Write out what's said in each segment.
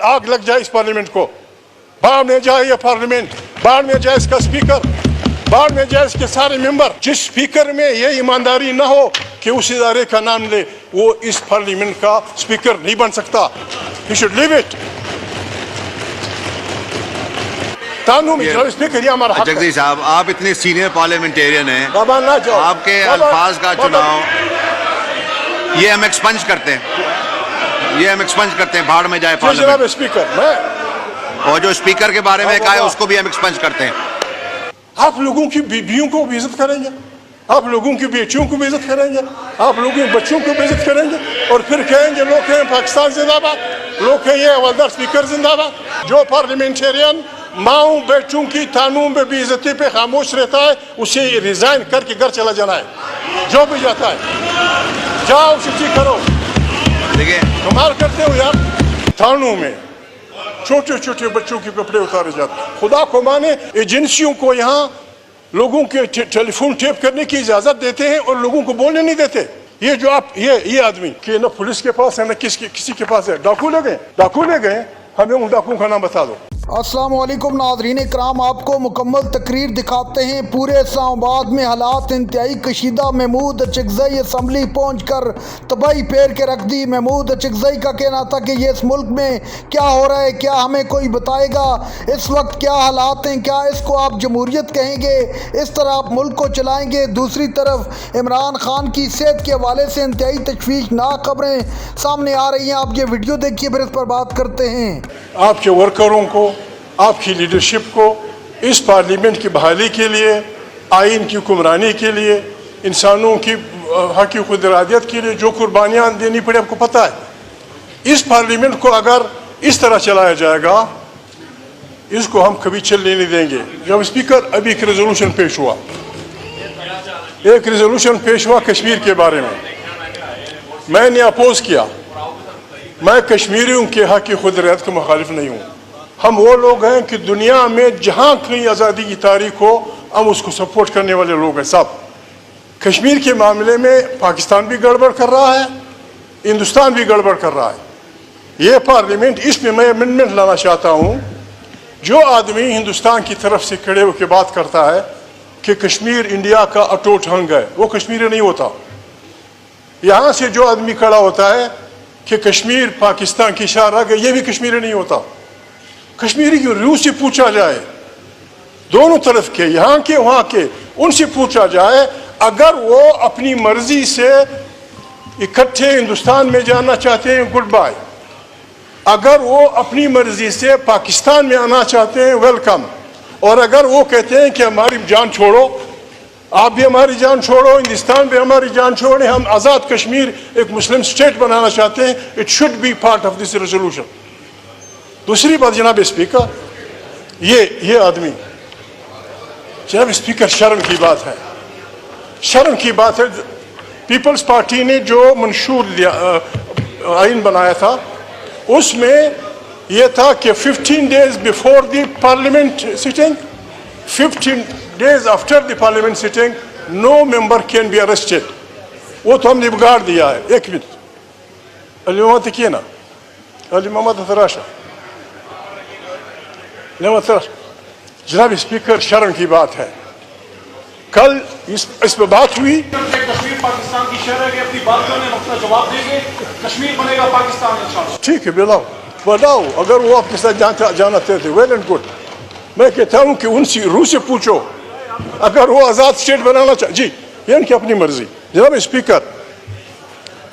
आग लग जाए इस पार्लियामेंट को, बाढ़ में जाए ये पार्लियामेंट, बाढ़ में जाए इसका स्पीकर, बाढ़ में जाए इसके सारे मेंबर। जिस स्पीकर में ये ईमानदारी ना हो कि उस इदारे का नाम ले, वो इस पार्लियामेंट का स्पीकर नहीं बन सकता। He should leave it. Speaker ये हमारा हक है। जगदीश साहब, आप इतने सीनियर पार्लियामेंटेरियन हैं, ना जाओ, आपके अल्फाज का चुनाव ये हम एक्सपंज करते हैं, ये हम एक्सपंज करते हैं, भाड़ में जाए पार्लियामेंट। स्पीकर और जो स्पीकर के बारे में कहा है उसको भी हम एक्सपंज करते हैं। आप लोगों की बीवियों को भी इज्जत करेंगे, आप लोगों की बेटियों को भी इज्जत करेंगे, आप लोगों के बच्चों को भी इज्जत करेंगे, और फिर कहेंगे लोग कहें पाकिस्तान जिंदाबाद, लोग कहें ये हवलदार स्पीकर जिंदाबाद। जो पार्लियामेंटेरियन माओ बेटों की तानूं में बेइज्जती पे खामोश रहता है, उसे रिजाइन करके घर चला जाना है। जो भी जाता है जाओ शिक्षी करो। देखिए कमाल करते हो यार, थानों में छोटे छोटे बच्चों के कपड़े उतारे जाते हैं। खुदा को माने, एजेंसियों को यहाँ लोगों के टेलीफोन टेप करने की इजाजत देते हैं और लोगों को बोलने नहीं देते। ये जो आप ये आदमी कि न पुलिस के पास है न किसी के पास है, डाकू ले गए, हमें उन डाकुओं का नाम बता दो। अस्सलाम वालेकुम नाज़रीन इकराम, आपको मुकम्मल तकरीर दिखाते हैं। पूरे इस्लामाबाद में हालात इंतहाई कशीदा। महमूद अचकज़ई असम्बली पहुँच कर तबाही फेर के रख दी। महमूद अचकज़ई का कहना था कि ये इस मुल्क में क्या हो रहा है, क्या हमें कोई बताएगा, इस वक्त क्या हालात हैं, क्या इसको आप जमहूरियत कहेंगे, इस तरह आप मुल्क को चलाएँगे। दूसरी तरफ इमरान खान की सेहत के हवाले से इंतहाई तशवीशनाक खबरें सामने आ रही हैं। आप ये वीडियो देखिए, फिर इस पर बात करते हैं। आपके वर्करों को, आपकी लीडरशिप को इस पार्लियामेंट की बहाली के लिए, आइन की हुक्मरानी के लिए, इंसानों की हक़ खुद इरादियत के लिए जो कुर्बानियाँ देनी पड़ी, आपको पता है। इस पार्लियामेंट को अगर इस तरह चलाया जाएगा, इसको हम कभी चलने नहीं देंगे। जब स्पीकर अभी एक रेजोल्यूशन पेश हुआ कश्मीर के बारे में, मैंने अपोज किया। मैं कश्मीरियों के हक़ खुद इरादियत के मुखालिफ नहीं हूँ। हम वो लोग हैं कि दुनिया में जहाँ कहीं आज़ादी की तारीख हो, हम उसको सपोर्ट करने वाले लोग हैं सब। कश्मीर के मामले में पाकिस्तान भी गड़बड़ कर रहा है, हिंदुस्तान भी गड़बड़ कर रहा है। ये पार्लियामेंट, इसमें मैं अमेंडमेंट लाना चाहता हूँ। जो आदमी हिंदुस्तान की तरफ से खड़े होकर बात करता है कि कश्मीर इंडिया का अटूट अंग है, वो कश्मीरी नहीं होता। यहाँ से जो आदमी खड़ा होता है कि कश्मीर पाकिस्तान की शार है, ये भी कश्मीरी नहीं होता। कश्मीरी की रूह से पूछा जाए, दोनों तरफ के, यहाँ के वहाँ के, उनसे पूछा जाए, अगर वो अपनी मर्जी से इकट्ठे हिंदुस्तान में जाना चाहते हैं, गुड बाय। अगर वो अपनी मर्जी से पाकिस्तान में आना चाहते हैं, वेलकम। और अगर वो कहते हैं कि हमारी जान छोड़ो, आप भी हमारी जान छोड़ो, हिंदुस्तान भी हमारी जान छोड़े, हम आज़ाद कश्मीर एक मुस्लिम स्टेट बनाना चाहते हैं, it should be part of this resolution. दूसरी बात जनाब स्पीकर, ये आदमी, जनाब स्पीकर, शर्म की बात है, शर्म की बात है। पीपल्स पार्टी ने जो मंशूर आइन बनाया था, उसमें यह था कि 15 days before the parliament sitting, 15 days after the parliament sitting, no member can be arrested. वो तो हमने बिगाड़ दिया है। एक मिनट, अली मोहम्मद किए ना, अली मोहम्मद तराशा जनाब स्पीकर, शर्म की बात है। कल इस पर बात हुई, कश्मीर पाकिस्तान की शहर है, अपनी बात करने वक्त जवाब देंगे, कश्मीर बनेगा पाकिस्तान इंशाल्लाह। ठीक है, बताओ अगर वो आपके साथ जाना चाहते, वेल एंड गुड। मैं कहता हूँ कि उनसे रूह से पूछो, अगर वो आज़ाद स्टेट बनाना चाहे, जी ये उनकी अपनी मर्जी। जनाब स्पीकर,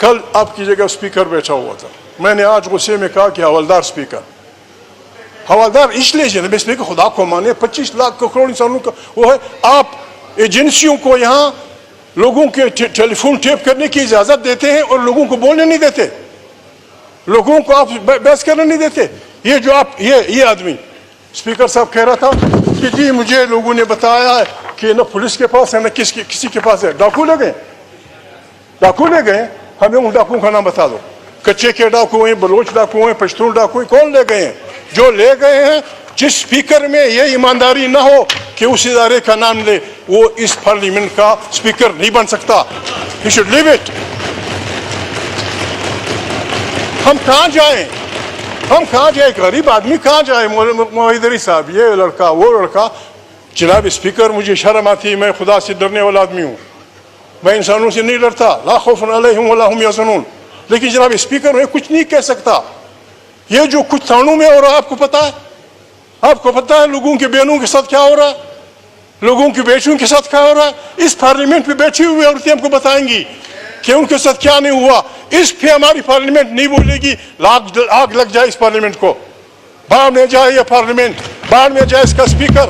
कल आपकी जगह स्पीकर बैठा हुआ था, मैंने आज गुस्से में कहा कि हवलदार स्पीकर, हवलदार इसलिए जनाब स्पीकर, खुदा को माने 25 लाख करोड़ इंसानों का वो है। आप एजेंसियों को यहाँ लोगों के टेलीफोन टेप करने की इजाज़त देते हैं और लोगों को बोलने नहीं देते, लोगों को आप बहस करने नहीं देते। ये जो आप ये आदमी स्पीकर साहब कह रहा था कि जी मुझे लोगों ने बताया है कि न पुलिस के पास है न किसी के पास है, डाकू ले गए, हमें उन डाकुओं का नाम बता दो। कच्चे के डाकू हैं, बलोच डाकू हैं, पश्तून डाकू हैं, कौन ले गए हैं? जो ले गए हैं, जिस स्पीकर में ये ईमानदारी ना हो कि उस इदारे का नाम ले, वो इस पार्लियामेंट का स्पीकर नहीं बन सकता। He should leave it. हम कहाँ जाएं? ہم کہاں جائے, غریب آدمی کہاں جائے. موحیدری صاحب, یہ لڑکا وہ لڑکا. جناب اسپیکر, مجھے شرم آتی ہے, میں خدا سے ڈرنے والا آدمی ہوں, میں انسانوں سے نہیں ڈرتا. لا خوف علیہم ولا هم یحزنون. لیکن جناب اسپیکر, میں کچھ نہیں کہہ سکتا. یہ جو کچھ تھانوں میں ہو رہا ہے, آپ کو پتا ہے؟ آپ کو پتا ہے لوگوں کے بہنوں کے ساتھ کیا ہو رہا ہے, لوگوں کی بیٹیوں کے ساتھ کیا ہو رہا ہے؟ اس پارلیمنٹ پہ بیٹھی ہوئی عورتیں ہم کو بتائیں گی کہ ان کے ساتھ کیا نہیں ہوا. اس پہ ہماری پارلیمنٹ نہیں بولے گی. آگ لگ جائے اس پارلیمنٹ کو, باہر میں جائے یہ پارلیمنٹ, باہر میں جائے اس کا اسپیکر,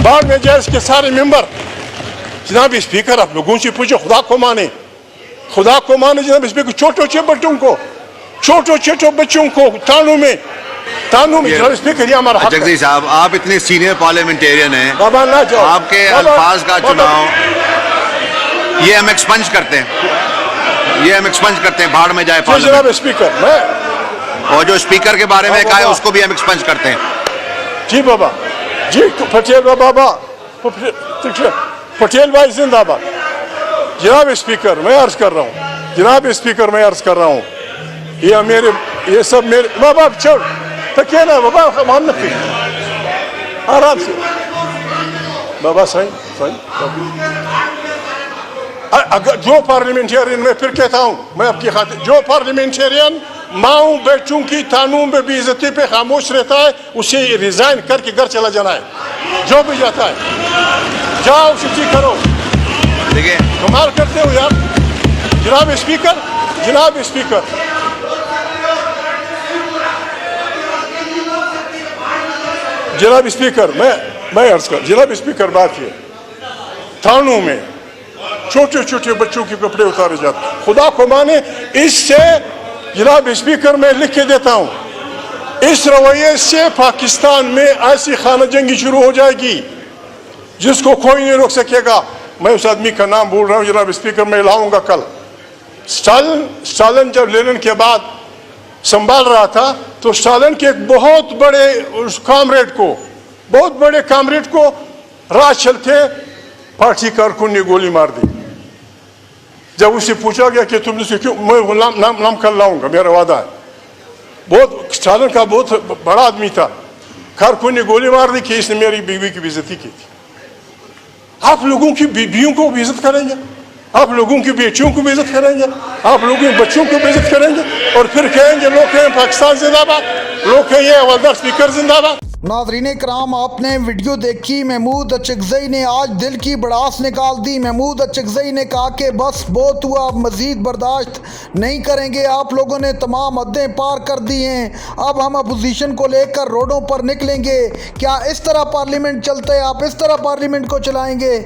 باہر میں جائے اس کے سارے ممبر. جناب اسپیکر, آپ لوگوں سے پوچھو, خدا کو مانے, خدا کو مانے. جناب اسپیکر, چھوٹے چھوٹے بچوں کو تانوں میں جناب اسپیکر, یہ ہمارا حق ہے. جگزی صاحب, آپ اتنے سینئر پارلیمنٹیرین ہیں, بابا نہ جاؤ, آپ کے الفاظ کا چناؤ یہ ہم ایکسپنج کرتے ہیں, یہ ہم ایکسپنج کرتے ہیں, بھاڑ میں جائے جناب پارلیمنٹ. اسپیکر, میں اور جو اسپیکر کے بارے میں کہا ہے اس کو بھی ہم ایکسپنج کرتے ہیں. جی بابا, جی پٹیل بابا, پٹیل بھائی زندہ باد. جناب اسپیکر, میں عرض کر رہا ہوں, جناب اسپیکر, میں عرض کر رہا ہوں, یہ سب میرے بابا, چھوڑ تکیے نا بابا, ہم نہ آرام سے بابا. صحیح اگر جو پارلیمنٹیرین, میں پھر کہتا ہوں, میں آپ کی خاطر, جو پارلیمنٹیرین ماؤں بیٹوں کی تانوں میں بے عزتی پہ خاموش رہتا ہے, اسے ریزائن کر کے گھر چلا جانا ہے. جو بھی جاتا ہے, جاؤ چھٹی کرو. دیکھیے, کمال کرتے ہو یار. جناب اسپیکر, جناب اسپیکر, جناب اسپیکر, میں عرض کر, جناب اسپیکر, بات یہ, تھانوں میں چھوٹے چھوٹے بچوں کے کپڑے اتارے جاتے ہیں. خدا کو مانے, اس سے جناب اسپیکر میں لکھ کے دیتا ہوں, اس رویے سے پاکستان میں ایسی خانہ جنگی شروع ہو جائے گی جس کو کوئی نہیں روک سکے گا. میں اس آدمی کا نام بول رہا ہوں جناب اسپیکر, میں لاؤں گا کل. اسٹالن جب لینن کے بعد سنبھال رہا تھا تو اسٹالن کے ایک بہت بڑے کامریڈ کو راہ چلتے پارٹی کارکن نے گولی مار دی. جب اسے پوچھا گیا کہ تم نے سے کیوں, میں نام کر لاؤں گا, میرا وعدہ ہے. بہت اسٹالن کا بہت بڑا آدمی تھا, کارکن نے گولی مار دی کہ اس نے میری بیوی کی بے عزتی کی تھی. آپ لوگوں کی بیویوں کو بھی عزت کریں گے, آپ لوگوں کی بیٹیوں کو بھی عزت کریں گے, آپ لوگوں کے بچوں کو بھی عزت کریں گے, اور پھر کہیں گے لوگ کہیں پاکستان زندہ باد, لوگ کہیں یہ حوالدار اسپیکر زندہ باد. ناظرین کرام, آپ نے ویڈیو دیکھی. محمود اچکزئی نے آج دل کی بڑاس نکال دی. محمود اچکزئی نے کہا کہ بس بہت ہوا, اب مزید برداشت نہیں کریں گے. آپ لوگوں نے تمام حدیں پار کر دی ہیں, اب ہم اپوزیشن کو لے کر روڈوں پر نکلیں گے. کیا اس طرح پارلیمنٹ چلتا ہے؟ آپ اس طرح پارلیمنٹ کو چلائیں گے؟